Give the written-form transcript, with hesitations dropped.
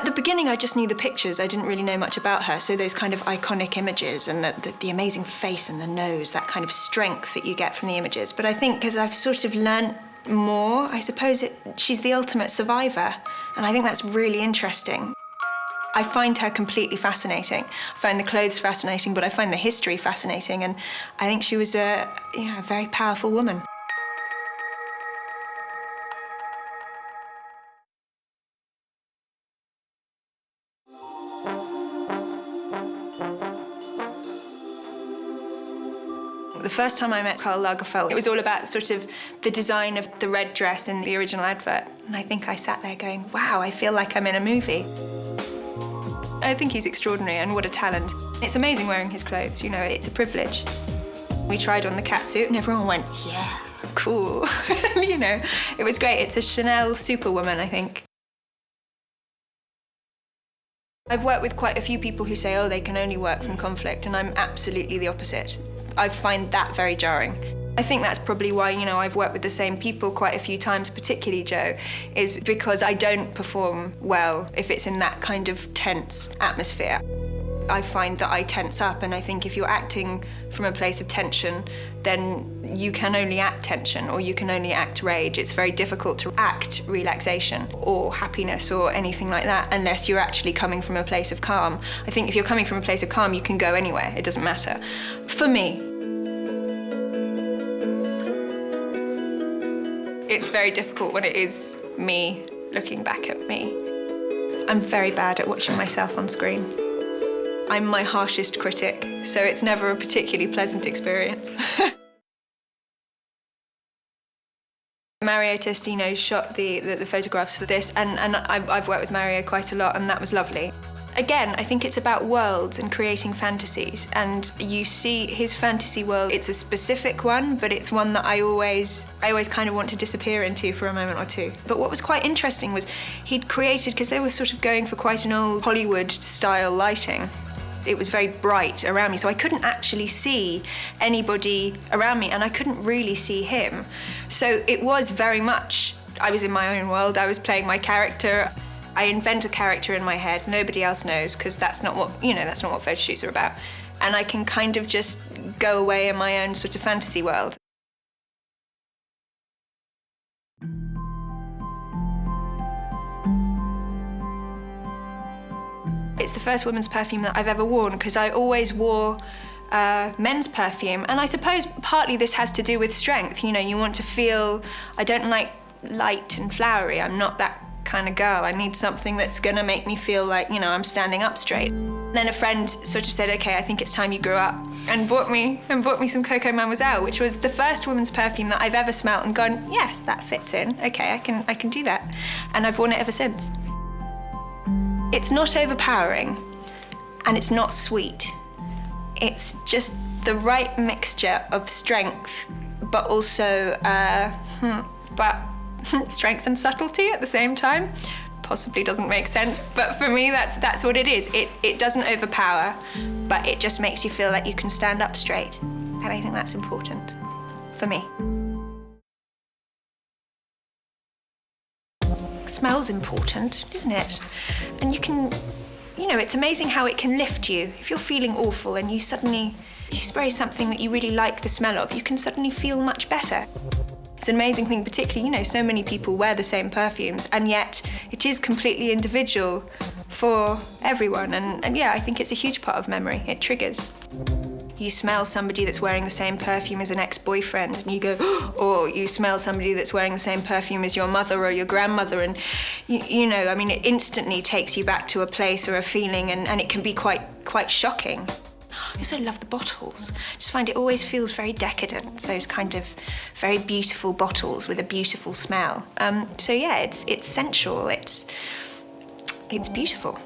At the beginning, I just knew the pictures. I didn't really know much about her. So those kind of iconic images and the amazing face and the nose, that kind of strength that you get from the images. But I think as I've sort of learnt more, I suppose she's the ultimate survivor. And I think that's really interesting. I find her completely fascinating. I find the clothes fascinating, but I find the history fascinating. And I think she was a very powerful woman. The first time I met Karl Lagerfeld, it was all about sort of the design of the red dress in the original advert. And I think I sat there going, wow, I feel like I'm in a movie. I think he's extraordinary, and what a talent. It's amazing wearing his clothes, it's a privilege. We tried on the catsuit and everyone went, yeah, cool. It was great. It's a Chanel superwoman, I think. I've worked with quite a few people who say, oh, they can only work from conflict, and I'm absolutely the opposite. I find that very jarring. I think that's probably why, I've worked with the same people quite a few times, particularly Joe, is because I don't perform well if it's in that kind of tense atmosphere. I find that I tense up, and I think if you're acting from a place of tension, then you can only act tension or you can only act rage. It's very difficult to act relaxation or happiness or anything like that unless you're actually coming from a place of calm. I think if you're coming from a place of calm, you can go anywhere. It doesn't matter. For me, it's very difficult when it is me looking back at me. I'm very bad at watching myself on screen. I'm my harshest critic, so it's never a particularly pleasant experience. Mario Testino shot the photographs for this, and I've worked with Mario quite a lot, and that was lovely. Again, I think it's about worlds and creating fantasies, and you see his fantasy world. It's a specific one, but it's one that I always kind of want to disappear into for a moment or two. But what was quite interesting was he'd created, because they were sort of going for quite an old Hollywood-style lighting. It was very bright around me, so I couldn't actually see anybody around me, and I couldn't really see him. So it was very much, I was in my own world, I was playing my character. I invent a character in my head, nobody else knows, because that's not what photo shoots are about. And I can kind of just go away in my own sort of fantasy world. It's the first women's perfume that I've ever worn, because I always wore men's perfume. And I suppose partly this has to do with strength. You want to feel, I don't like light and flowery. I'm not that kind of girl. I need something that's gonna make me feel like, I'm standing up straight. Then a friend sort of said, okay, I think it's time you grew up, and bought me some Coco Mademoiselle, which was the first women's perfume that I've ever smelt and gone, yes, that fits in. Okay, I can do that. And I've worn it ever since. It's not overpowering, and it's not sweet. It's just the right mixture of strength, but also, strength and subtlety at the same time. Possibly doesn't make sense, but for me, that's what it is. It doesn't overpower, but it just makes you feel like you can stand up straight. And I think that's important for me. Smell's important, isn't it? And you can, it's amazing how it can lift you. If you're feeling awful and you spray something that you really like the smell of, you can suddenly feel much better. It's an amazing thing, particularly, so many people wear the same perfumes, and yet it is completely individual for everyone. And yeah, I think it's a huge part of memory. It triggers. You smell somebody that's wearing the same perfume as an ex-boyfriend, and you go, or you smell somebody that's wearing the same perfume as your mother or your grandmother, and it instantly takes you back to a place or a feeling, and it can be quite shocking. I also love the bottles. I just find it always feels very decadent, those kind of very beautiful bottles with a beautiful smell. So yeah, it's sensual, it's beautiful.